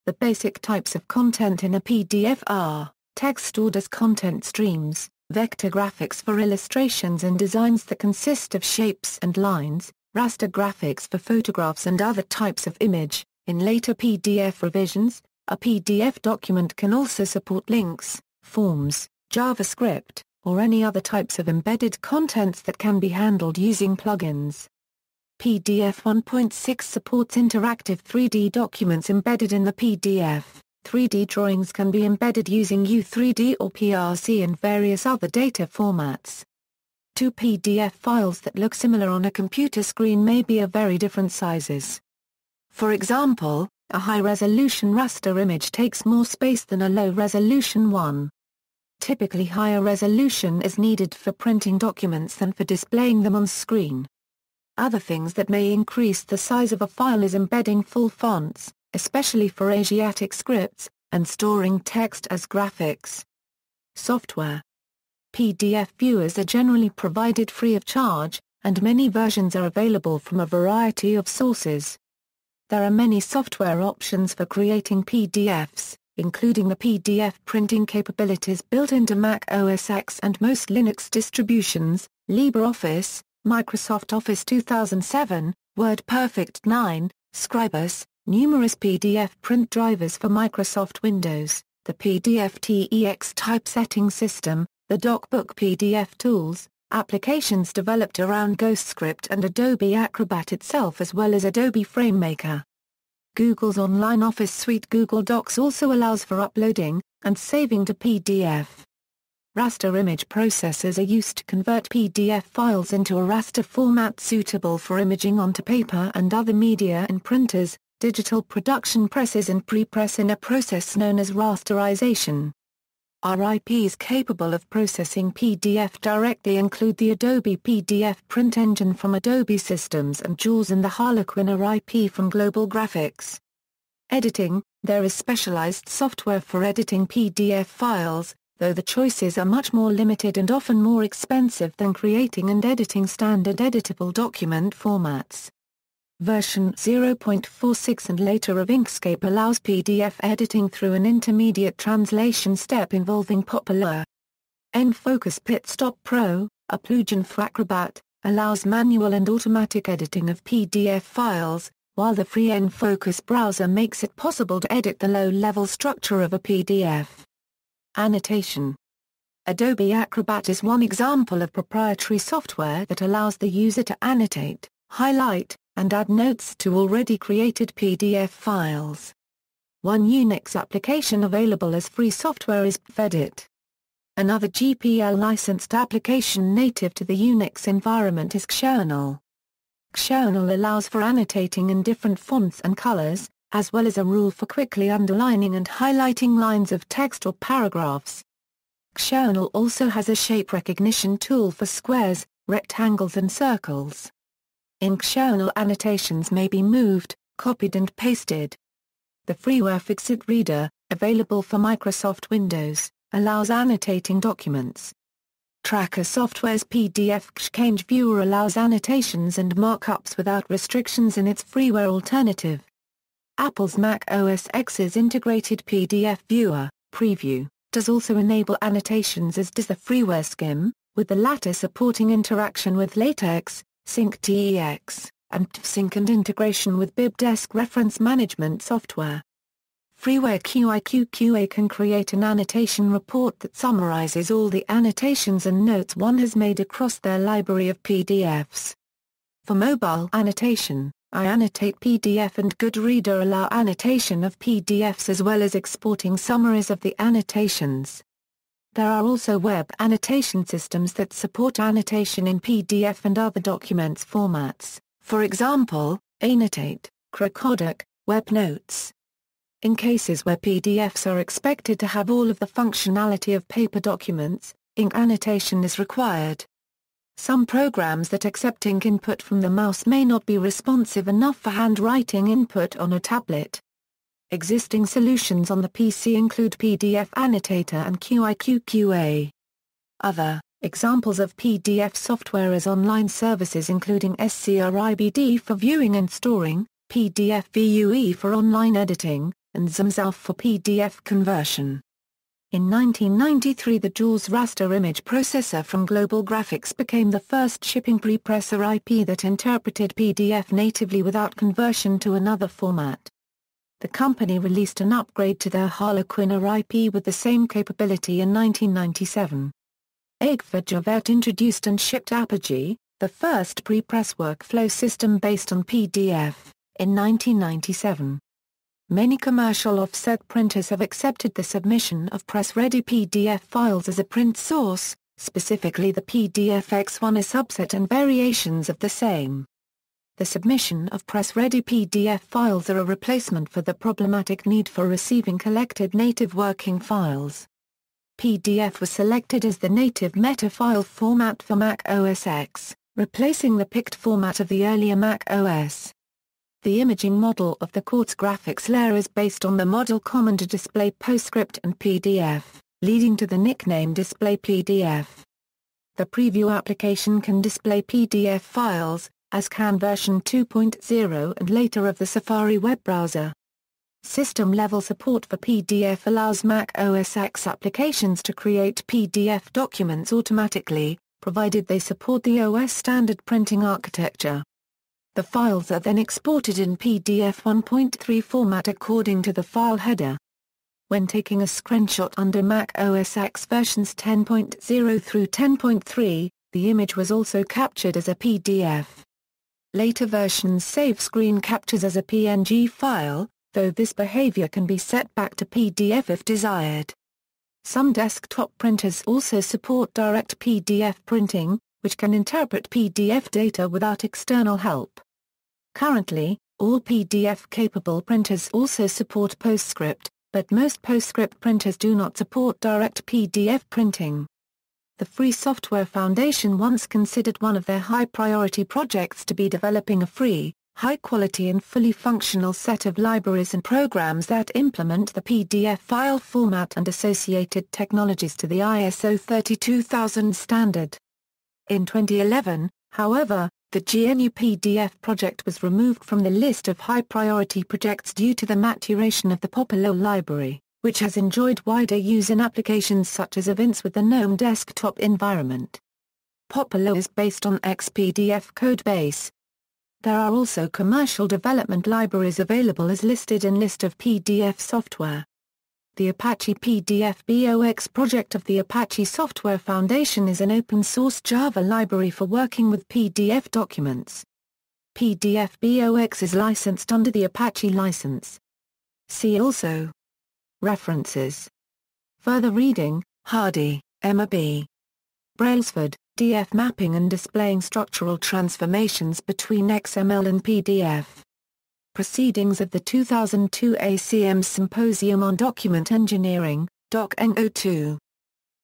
Speaker 1: The basic types of content in a PDF are text stored as content streams, vector graphics for illustrations and designs that consist of shapes and lines, raster graphics for photographs and other types of image. In later PDF revisions, a PDF document can also support links, forms, JavaScript, or any other types of embedded contents that can be handled using plugins. PDF 1.6 supports interactive 3D documents embedded in the PDF. 3D drawings can be embedded using U3D or PRC and various other data formats. Two PDF files that look similar on a computer screen may be of very different sizes. For example, a high-resolution raster image takes more space than a low-resolution one. Typically, higher resolution is needed for printing documents than for displaying them on screen. Other things that may increase the size of a file is embedding full fonts, especially for Asiatic scripts, and storing text as graphics. Software. PDF viewers are generally provided free of charge, and many versions are available from a variety of sources. There are many software options for creating PDFs, including the PDF printing capabilities built into Mac OS X and most Linux distributions, LibreOffice, Microsoft Office 2007, WordPerfect 9, Scribus, numerous PDF print drivers for Microsoft Windows, the PDF-TEX typesetting system, the DocBook PDF tools, applications developed around Ghostscript and Adobe Acrobat itself, as well as Adobe FrameMaker. Google's online Office suite Google Docs also allows for uploading and saving to PDF. Raster image processors are used to convert PDF files into a raster format suitable for imaging onto paper and other media in printers, digital production presses and prepress in a process known as rasterization. RIPs capable of processing PDF directly include the Adobe PDF print engine from Adobe Systems and JAWS and the Harlequin RIP from Global Graphics. Editing. There is specialized software for editing PDF files, though the choices are much more limited and often more expensive than creating and editing standard editable document formats. Version 0.46 and later of Inkscape allows PDF editing through an intermediate translation step involving popular N-Focus Pit Stop Pro, a plugin for Acrobat, allows manual and automatic editing of PDF files, while the free N-Focus browser makes it possible to edit the low-level structure of a PDF. Annotation. Adobe Acrobat is one example of proprietary software that allows the user to annotate, highlight, and add notes to already created PDF files. One Unix application available as free software is Pfedit. Another GPL-licensed application native to the Unix environment is Xjournal. Xjournal allows for annotating in different fonts and colors, as well as a rule for quickly underlining and highlighting lines of text or paragraphs. Xjournal also has a shape recognition tool for squares, rectangles and circles. In Xjournal, annotations may be moved, copied and pasted. The freeware Fixit Reader, available for Microsoft Windows, allows annotating documents. Tracker Software's PDF Exchange Viewer allows annotations and markups without restrictions in its freeware alternative. Apple's Mac OS X's integrated PDF Viewer, Preview, does also enable annotations, as does the freeware Skim, with the latter supporting interaction with LaTeX, SyncTeX, and TFSync and integration with BibDesk reference management software. Freeware QIQQA can create an annotation report that summarizes all the annotations and notes one has made across their library of PDFs. For mobile annotation, iAnnotate PDF and Goodreader allow annotation of PDFs as well as exporting summaries of the annotations. There are also web annotation systems that support annotation in PDF and other documents formats, for example, Annotate, Crocodic, WebNotes. In cases where PDFs are expected to have all of the functionality of paper documents, ink annotation is required. Some programs that accept ink input from the mouse may not be responsive enough for handwriting input on a tablet. Existing solutions on the PC include PDF Annotator and QIQQA. Other examples of PDF software as online services including SCRIBD for viewing and storing, PDF VUE for online editing, and XAMSAF for PDF conversion. In 1993, the JAWS raster image processor from Global Graphics became the first shipping prepressor IP that interpreted PDF natively without conversion to another format. The company released an upgrade to their Harlequinner IP with the same capability in 1997. Agfa Javert introduced and shipped Apogee, the first prepress workflow system based on PDF, in 1997. Many commercial offset printers have accepted the submission of press-ready PDF files as a print source, specifically the PDF X1, a subset and variations of the same. The submission of press-ready PDF files are a replacement for the problematic need for receiving collected native working files. PDF was selected as the native meta file format for Mac OS X, replacing the PICT format of the earlier Mac OS. The imaging model of the Quartz graphics layer is based on the model common to display PostScript and PDF, leading to the nickname Display PDF. The preview application can display PDF files, as can version 2.0 and later of the Safari web browser. System-level support for PDF allows Mac OS X applications to create PDF documents automatically, provided they support the OS standard printing architecture. The files are then exported in PDF 1.3 format according to the file header. When taking a screenshot under Mac OS X versions 10.0 through 10.3, the image was also captured as a PDF. Later versions save screen captures as a PNG file, though this behavior can be set back to PDF if desired. Some desktop printers also support direct PDF printing, which can interpret PDF data without external help. Currently, all PDF-capable printers also support PostScript, but most PostScript printers do not support direct PDF printing. The Free Software Foundation once considered one of their high-priority projects to be developing a free, high-quality and fully functional set of libraries and programs that implement the PDF file format and associated technologies to the ISO 32000 standard. In 2011, however, the GNU PDF project was removed from the list of high-priority projects due to the maturation of the Popolo library, which has enjoyed wider use in applications such as events with the GNOME desktop environment. Popolo is based on XPDF codebase. There are also commercial development libraries available as listed in List of PDF software. The Apache PDF BOX project of the Apache Software Foundation is an open-source Java library for working with PDF documents. PDF BOX is licensed under the Apache license. See also. References. Further reading, Hardy, Emma B. Brailsford, DF Mapping and Displaying Structural Transformations Between XML and PDF. Proceedings of the 2002 ACM Symposium on Document Engineering, Doc Eng 02.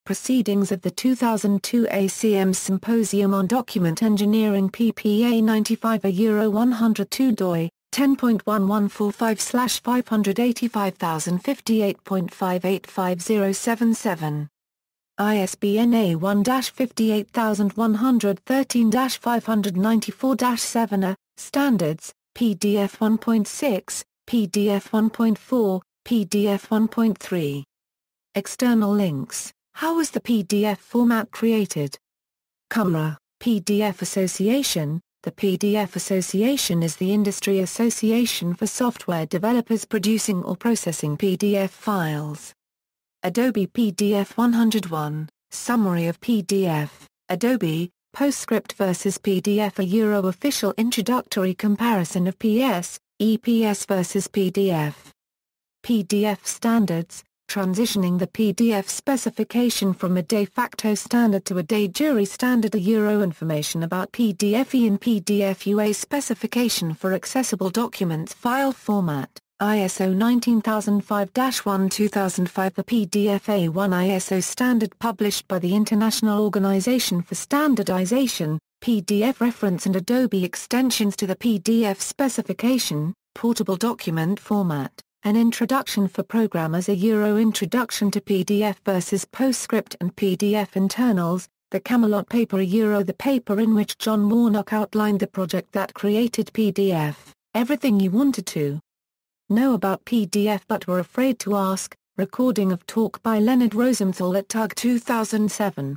Speaker 1: Proceedings of the 2002 ACM Symposium on Document Engineering PPA 95 102 doi, 10.1145/585058.585077. ISBN A1-58113-594-7 Standards, PDF 1.6, PDF 1.4, PDF 1.3. External links. How was the PDF format created? CUMRA, PDF Association. The PDF Association is the industry association for software developers producing or processing PDF files. Adobe PDF 101, Summary of PDF, Adobe, PostScript versus PDF. A Euro official introductory comparison of PS, EPS versus PDF. PDF standards, transitioning the PDF specification from a de facto standard to a de jure standard. A Euro information about PDF and PDF UA specification for accessible documents file format. ISO 19005-1 2005. The PDF A1 ISO standard published by the International Organization for Standardization, PDF reference and Adobe extensions to the PDF specification, portable document format, an introduction for programmers. A Euro introduction to PDF versus PostScript and PDF internals, the Camelot paper. A Euro the paper in which John Warnock outlined the project that created PDF, everything you wanted to know about PDF but were afraid to ask. Recording of talk by Leonard Rosenthal at TUG 2007.